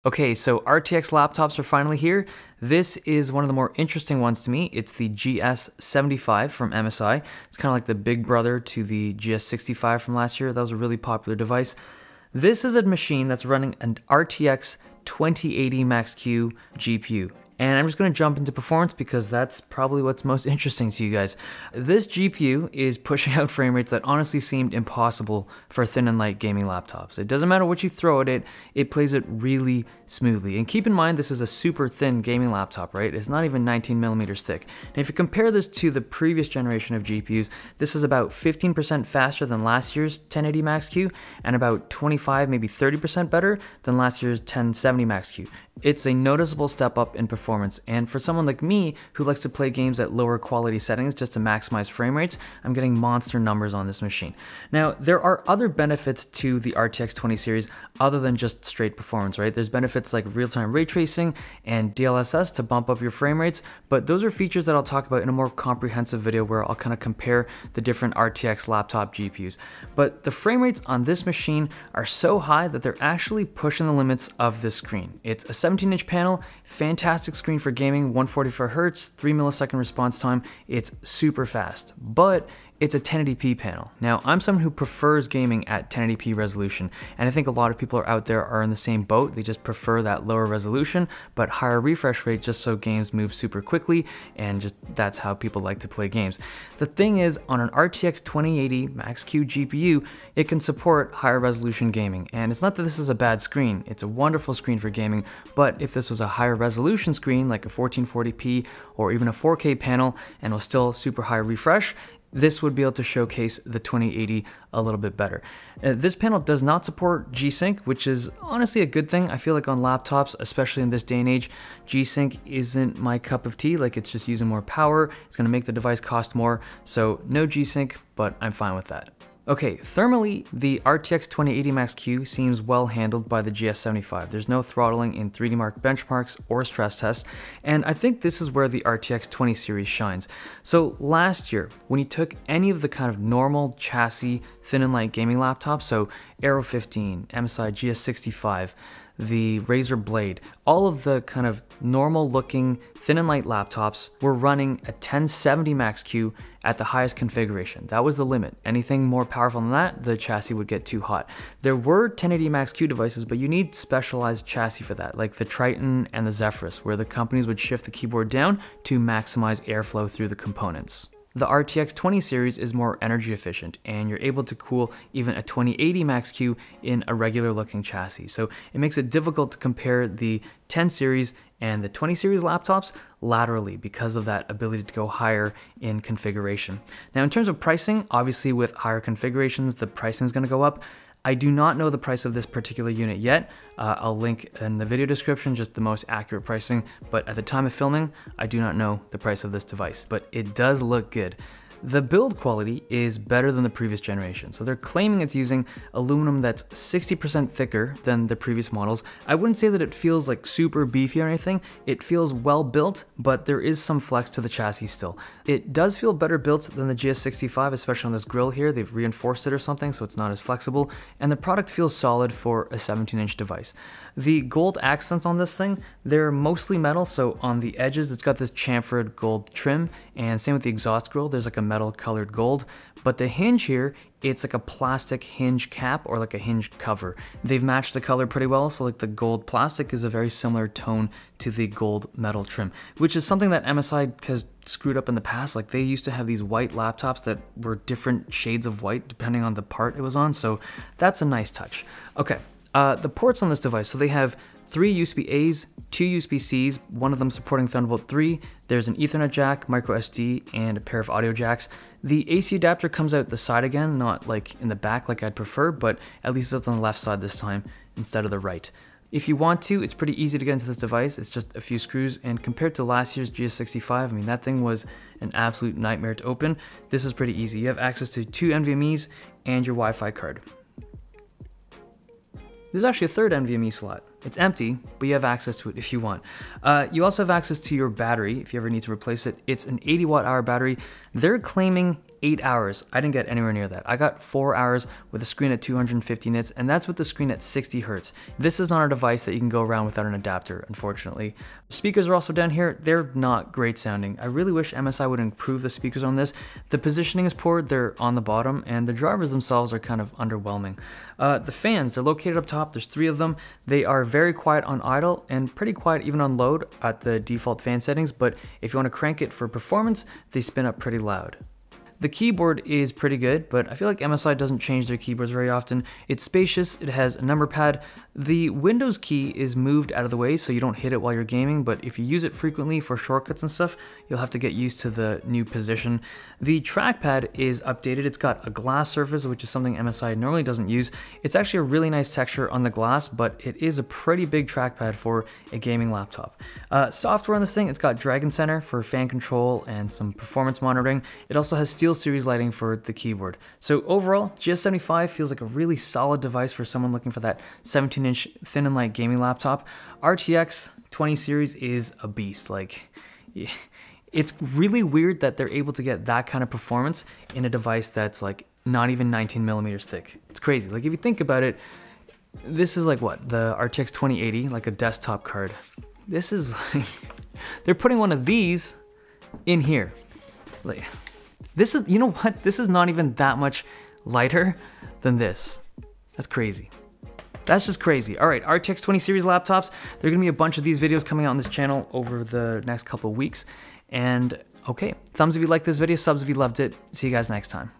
Okay, so RTX laptops are finally here. This is one of the more interesting ones to me. It's the GS75 from MSI. It's kind of like the big brother to the GS65 from last year. That was a really popular device. This is a machine that's running an RTX 2080 Max-Q GPU. And I'm just going to jump into performance because that's probably what's most interesting to you guys. This GPU is pushing out frame rates that honestly seemed impossible for thin and light gaming laptops. It doesn't matter what you throw at it, it plays it really smoothly. And keep in mind, this is a super thin gaming laptop, right? It's not even 19 millimeters thick. And if you compare this to the previous generation of GPUs, this is about 15% faster than last year's 1080 Max-Q and about 25, maybe 30% better than last year's 1070 Max-Q. It's a noticeable step up in performance, and for someone like me who likes to play games at lower quality settings just to maximize frame rates, I'm getting monster numbers on this machine. Now, there are other benefits to the RTX 20 series other than just straight performance, right? There's benefits like real-time ray tracing and DLSS to bump up your frame rates, but those are features that I'll talk about in a more comprehensive video where I'll kind of compare the different RTX laptop GPUs. But the frame rates on this machine are so high that they're actually pushing the limits of this screen. It's a 17-inch panel, fantastic screen for gaming, 144 Hz, 3 millisecond response time. It's super fast, but it's a 1080p panel. Now, I'm someone who prefers gaming at 1080p resolution, and I think a lot of people out there are in the same boat. They just prefer that lower resolution, but higher refresh rate just so games move super quickly, and just that's how people like to play games. The thing is, on an RTX 2080 Max-Q GPU, it can support higher resolution gaming, and it's not that this is a bad screen. It's a wonderful screen for gaming, but if this was a higher resolution screen, like a 1440p or even a 4K panel, and was still super high refresh, this would be able to showcase the 2080 a little bit better. This panel does not support G-Sync, which is honestly a good thing. I feel like on laptops, especially in this day and age, G-Sync isn't my cup of tea. Like, it's just using more power. It's gonna make the device cost more. So no G-Sync, but I'm fine with that. Okay, thermally, the RTX 2080 Max-Q seems well handled by the GS75. There's no throttling in 3D Mark benchmarks or stress tests, and I think this is where the RTX 20 series shines. So last year, when you took any of the kind of normal chassis thin and light gaming laptops, so Aero 15, MSI GS65, the Razer Blade, all of the kind of normal looking thin and light laptops were running a 1070 Max-Q at the highest configuration. That was the limit. Anything more powerful than that, the chassis would get too hot. There were 1080 Max-Q devices, but you need specialized chassis for that, like the Triton and the Zephyrus, where the companies would shift the keyboard down to maximize airflow through the components. The RTX 20 series is more energy efficient, and you're able to cool even a 2080 Max-Q in a regular looking chassis. So it makes it difficult to compare the 10 series and the 20 series laptops laterally because of that ability to go higher in configuration. Now, in terms of pricing, obviously with higher configurations, the pricing is going to go up. I do not know the price of this particular unit yet. I'll link in the video description just the most accurate pricing, but at the time of filming, I do not know the price of this device, but it does look good. The build quality is better than the previous generation. So they're claiming it's using aluminum that's 60% thicker than the previous models. I wouldn't say that it feels like super beefy or anything. It feels well built, but there is some flex to the chassis still. It does feel better built than the GS65, especially on this grill here. They've reinforced it or something, so it's not as flexible. And the product feels solid for a 17-inch device. The gold accents on this thing, they're mostly metal. So on the edges, it's got this chamfered gold trim, and same with the exhaust grill. There's like a metal colored gold, but the hinge here, it's like a plastic hinge cap or like a hinge cover. They've matched the color pretty well, so like the gold plastic is a very similar tone to the gold metal trim, which is something that MSI has screwed up in the past. Like, they used to have these white laptops that were different shades of white depending on the part it was on, so that's a nice touch. Okay, the ports on this device, so they have 3 USB-A's, 2 USB-C's, one of them supporting Thunderbolt 3. There's an Ethernet jack, micro SD, and a pair of audio jacks. The AC adapter comes out the side again, not like in the back like I'd prefer, but at least it's on the left side this time instead of the right. If you want to, it's pretty easy to get into this device. It's just a few screws, and compared to last year's GS65, I mean, that thing was an absolute nightmare to open. This is pretty easy. You have access to 2 NVMe's and your Wi-Fi card. There's actually a third NVMe slot. It's empty, but you have access to it if you want. You also have access to your battery if you ever need to replace it. It's an 80 watt-hour battery. They're claiming 8 hours. I didn't get anywhere near that. I got 4 hours with a screen at 250 nits, and that's with the screen at 60 hertz. This is not a device that you can go around without an adapter, unfortunately. Speakers are also down here. They're not great sounding. I really wish MSI would improve the speakers on this. The positioning is poor. They're on the bottom, and the drivers themselves are kind of underwhelming. The fans, they're located up top. There's 3 of them. They are very quiet on idle and pretty quiet even on load at the default fan settings, but if you want to crank it for performance, they spin up pretty loud. The keyboard is pretty good, but I feel like MSI doesn't change their keyboards very often. It's spacious, it has a number pad. The Windows key is moved out of the way so you don't hit it while you're gaming, but if you use it frequently for shortcuts and stuff, you'll have to get used to the new position. The trackpad is updated. It's got a glass surface, which is something MSI normally doesn't use. It's actually a really nice texture on the glass, but it is a pretty big trackpad for a gaming laptop. Software on this thing, it's got Dragon Center for fan control and some performance monitoring. It also has Steel Series lighting for the keyboard. So overall, GS75 feels like a really solid device for someone looking for that 17-inch thin and light gaming laptop. RTX 20 series is a beast. Like, it's really weird that they're able to get that kind of performance in a device that's like not even 19 millimeters thick. It's crazy. Like, if you think about it, this is like what, the RTX 2080, like a desktop card. This is like, they're putting one of these in here. Like, this is, you know what? This is not even that much lighter than this. That's crazy. That's just crazy. All right, RTX 20 series laptops. There are gonna be a bunch of these videos coming out on this channel over the next couple of weeks. And okay, thumbs if you liked this video, subs if you loved it. See you guys next time.